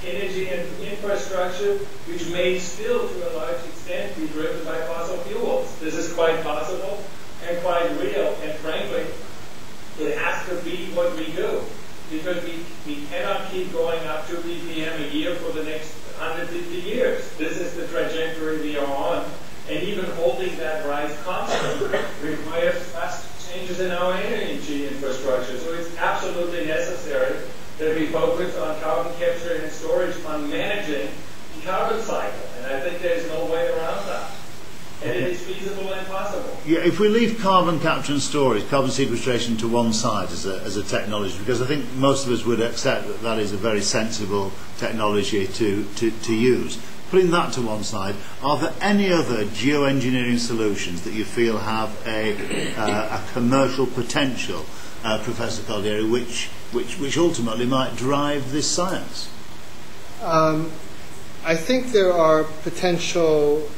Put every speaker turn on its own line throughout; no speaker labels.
energy and infrastructure which may still, to a large extent, be driven by fossil fuels. This is quite possible and quite real, and frankly, it has to be what we do. Because we cannot keep going up 2 ppm a year for the next 150 years. This is the trajectory we are on, and even holding that rise constant requires fast changes in our energy infrastructure. So it's absolutely necessary that we focus on carbon capture and storage, on managing the carbon cycle. And I think there's no way around that. And it is feasible and possible.
Yeah, if we leave carbon capture and storage, carbon sequestration to one side as a technology, because I think most of us would accept that that is a very sensible technology to use. Putting that to one side, are there any other geoengineering solutions that you feel have a commercial potential, Professor Caldieri, which ultimately might drive this science?
I think there are potential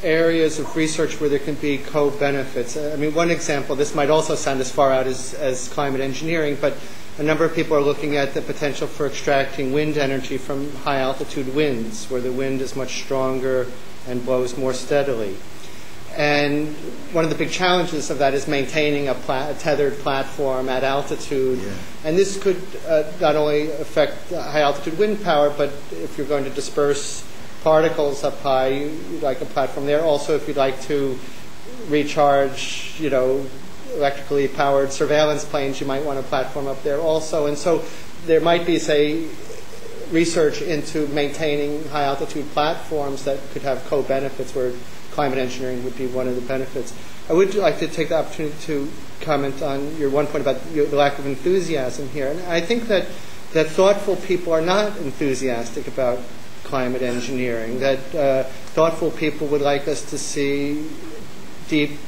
areas of research where there can be co-benefits. I mean, one example, this might also sound as far out as climate engineering, but a number of people are looking at the potential for extracting wind energy from high altitude winds, where the wind is much stronger and blows more steadily. And one of the big challenges of that is maintaining a tethered platform at altitude. Yeah. And this could not only affect high altitude wind power, but if you're going to disperse particles up high, you'd like a platform there. Also, if you'd like to recharge, electrically powered surveillance planes, you might want a platform up there also. And so there might be, say, research into maintaining high altitude platforms that could have co-benefits, where climate engineering would be one of the benefits. I would like to take the opportunity to comment on your one point about the lack of enthusiasm here. And I think that thoughtful people are not enthusiastic about climate engineering, that thoughtful people would like us to see deep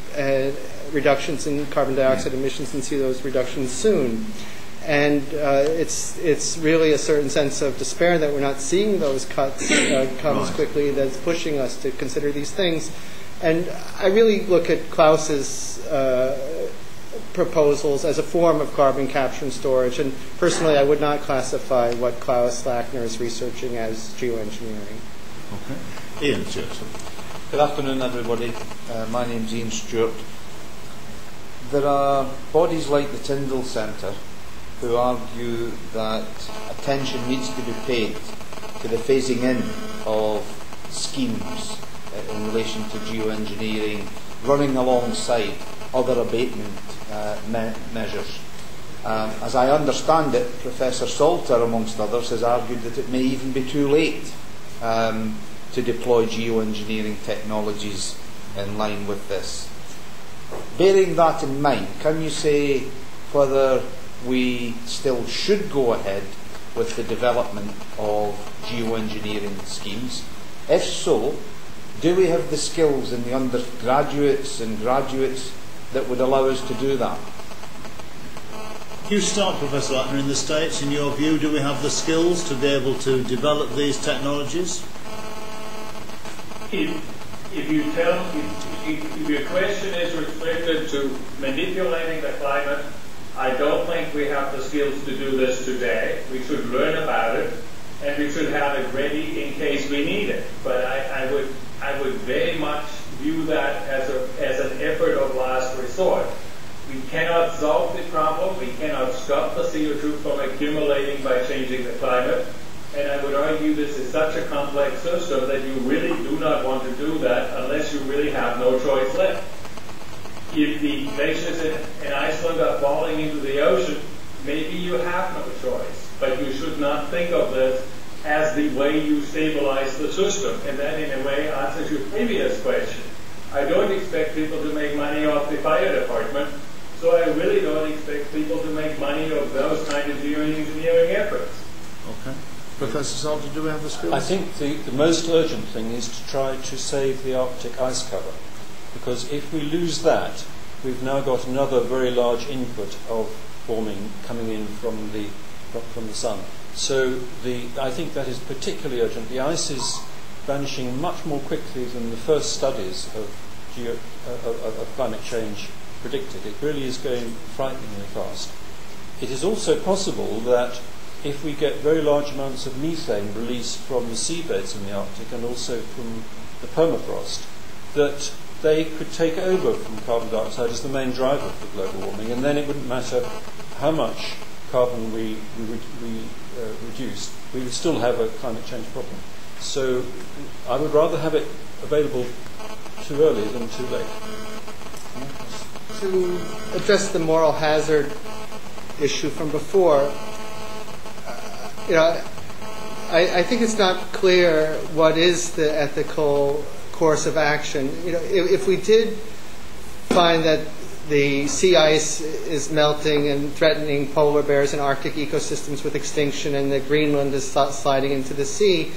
reductions in carbon dioxide emissions and see those reductions soon. And it's really a certain sense of despair that we're not seeing those cuts come as quickly that's pushing us to consider these things. And I really look at Klaus's proposals as a form of carbon capture and storage. And personally, I would not classify what Klaus Lackner is researching as geoengineering.
Okay. Ian Stewart.
Good afternoon, everybody. My name's Ian Stewart. There are bodies like the Tyndall Centre who argue that attention needs to be paid to the phasing in of schemes in relation to geoengineering, running alongside other abatement measures. As I understand it, Professor Salter, amongst others, has argued that it may even be too late to deploy geoengineering technologies in line with this. Bearing that in mind, can you say whether we still should go ahead with the development of geoengineering schemes? If so, do we have the skills in the undergraduates and graduates that would allow us to do that?
You start, Professor Lackner, in the States. In your view, do we have the skills to be able to develop these technologies?
If your question is restricted to manipulating the climate, I don't think we have the skills to do this today. We should learn about it, and we should have it ready in case we need it. But I would very much view that as an effort of last resort. We cannot solve the problem. We cannot stop the CO2 from accumulating by changing the climate. And I would argue this is such a complex system that you really do not want to do that unless you really have no choice left. If the glaciers in Iceland are falling into the ocean, maybe you have no choice. But you should not think of this as the way you stabilize the system. And that, in a way, answers your previous question. I don't expect people to make money off the fire department, so I really don't expect people to make money of those kind of geoengineering efforts.
Okay. Professor Salter, do we have the skills?
I think the most urgent thing is to try to save the Arctic ice cover, because if we lose that, we've now got another very large input of warming coming in from the sun. So I think that is particularly urgent. The ice is vanishing much more quickly than the first studies of climate change predicted. It really is going frighteningly fast. It is also possible that if we get very large amounts of methane released from the seabeds in the Arctic and also from the permafrost, that they could take over from carbon dioxide as the main driver for global warming, and then it wouldn't matter how much carbon we reduced, we would still have a climate change problem. So I would rather have it available too early than too late.
To address the moral hazard issue from before, I think it's not clear what is the ethical course of action. If we did find that the sea ice is melting and threatening polar bears and Arctic ecosystems with extinction, and that Greenland is sliding into the sea,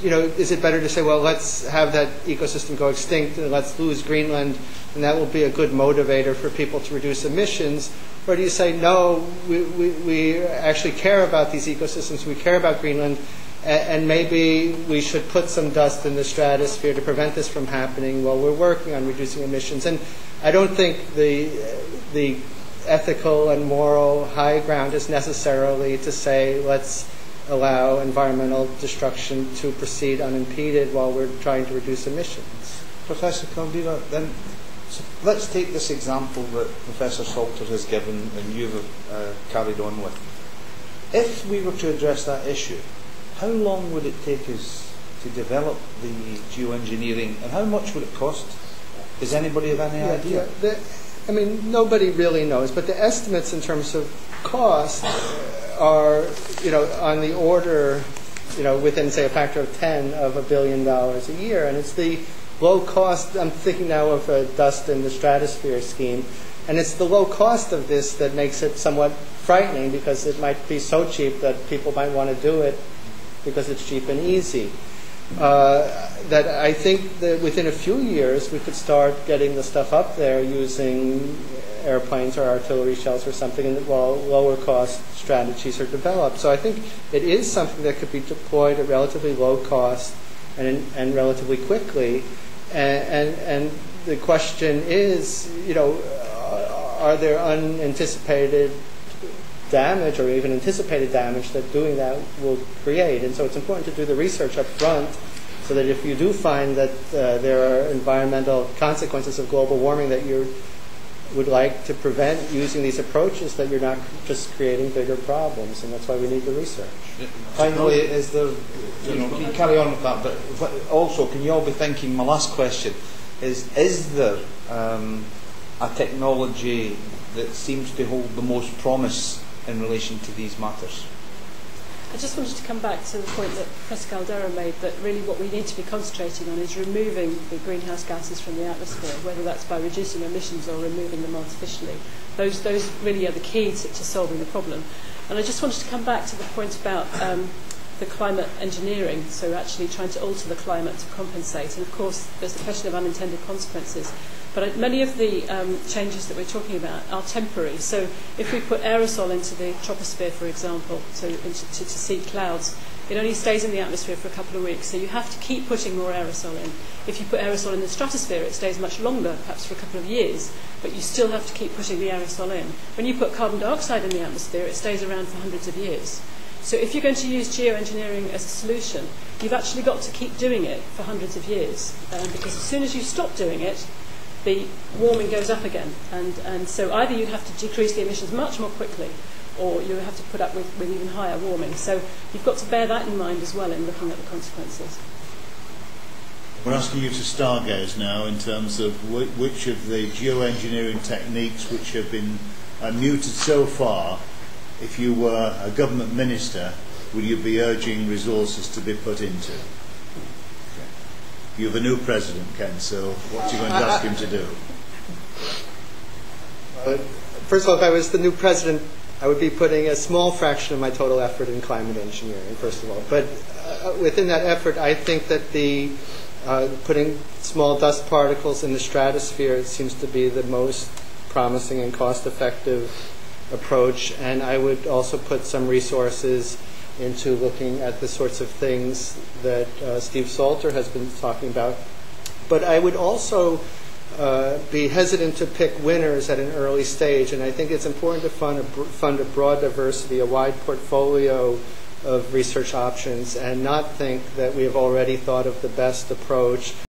is it better to say, well, let's have that ecosystem go extinct and let's lose Greenland, and that will be a good motivator for people to reduce emissions? Or do you say, no, we actually care about these ecosystems, we care about Greenland, and maybe we should put some dust in the stratosphere to prevent this from happening while we're working on reducing emissions? And I don't think the ethical and moral high ground is necessarily to say, let's allow environmental destruction to proceed unimpeded while we're trying to reduce emissions.
Professor Caldera, then let's take this example that Professor Salter has given and you've carried on with. If we were to address that issue, how long would it take us to develop the geoengineering, and how much would it cost? Does anybody have any idea?
Nobody really knows, but the estimates in terms of cost are, on the order, within, say, a factor of 10 of $1 billion a year. And it's the low cost, I'm thinking now of a dust in the stratosphere scheme, and it's the low cost of this that makes it somewhat frightening, because it might be so cheap that people might want to do it because it's cheap and easy. That I think that within a few years we could start getting the stuff up there using airplanes or artillery shells or something, while lower cost strategies are developed. So I think it is something that could be deployed at relatively low cost and relatively quickly. And the question is, are there unanticipated damage or even anticipated damage that doing that will create? And so it's important to do the research up front, so that if you do find that there are environmental consequences of global warming that you would like to prevent using these approaches, that you're not just creating bigger problems. And that's why we need the research.
Finally, is there, can you carry on with that, but also can you all be thinking, my last question is there a technology that seems to hold the most promise in relation to these matters?
I just wanted to come back to the point that Professor Caldera made, that really what we need to be concentrating on is removing the greenhouse gases from the atmosphere, whether that's by reducing emissions or removing them artificially. Those really are the key to solving the problem. And I just wanted to come back to the point about the climate engineering, so actually trying to alter the climate to compensate. And of course, there's the question of unintended consequences. But many of the changes that we're talking about are temporary. So if we put aerosol into the troposphere, for example, to seed clouds, it only stays in the atmosphere for a couple of weeks. So you have to keep putting more aerosol in. If you put aerosol in the stratosphere, it stays much longer, perhaps for a couple of years, but you still have to keep putting the aerosol in. When you put carbon dioxide in the atmosphere, it stays around for hundreds of years. So if you're going to use geoengineering as a solution, you've actually got to keep doing it for hundreds of years, because as soon as you stop doing it, the warming goes up again. And so either you have to decrease the emissions much more quickly, or you have to put up with even higher warming. So you've got to bear that in mind as well in looking at the consequences.
We're asking you to stargaze now in terms of which of the geoengineering techniques which have been mooted so far, if you were a government minister, would you be urging resources to be put into? You have a new president, Ken, so what are you going to ask him to do?
First of all, if I was the new president, I would be putting a small fraction of my total effort in climate engineering, first of all. But within that effort, I think that putting small dust particles in the stratosphere seems to be the most promising and cost-effective approach. And I would also put some resources into looking at the sorts of things that Steve Salter has been talking about. But I would also be hesitant to pick winners at an early stage. And I think it's important to fund a broad diversity, a wide portfolio of research options, and not think that we have already thought of the best approach.